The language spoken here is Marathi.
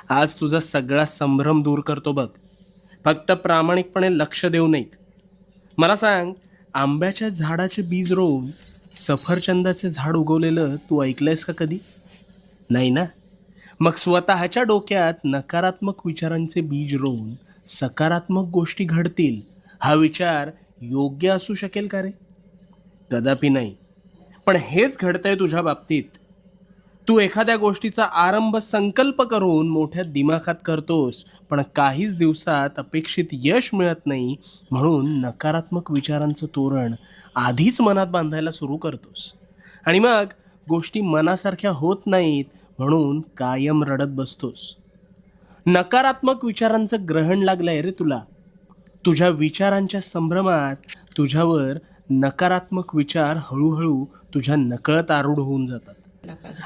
आज तुझा सगळा संभ्रम दूर करतो बघ. फक्त प्रामाणिकपणे लक्ष देऊ नये. मला सांग, आंब्याच्या झाडाचे बीज रोवून सफरचंदाचे झाड उगवलेलं तू ऐकलंयस का कधी? नाही ना? मग स्वतःच्या डोक्यात नकारात्मक विचारांचे बीज रोवून सकारात्मक गोष्टी घडतील हा विचार योग्य असू शकेल का रे? कदापि नाही. पण हेच घडतंय तुझ्या बाबतीत. तू एखाद्या गोष्टीचा आरंभ संकल्प करून मोठ्या दिमाखात करतोस, पण काहीच दिवसात अपेक्षित यश मिळत नाही, म्हणून नकारात्मक विचारांचं तोरण आधीच मनात बांधायला सुरू करतोस. आणि मग गोष्टी मनासारख्या होत नाहीत, म्हणून कायम रडत बसतोस. नकारात्मक विचारांचं ग्रहण लागलंय रे तुला. तुझ्या विचारांच्या संभ्रमात तुझ्यावर नकारात्मक विचार हळूहळू तुझ्या नकळत आरूढ होऊन जातात. नका आणि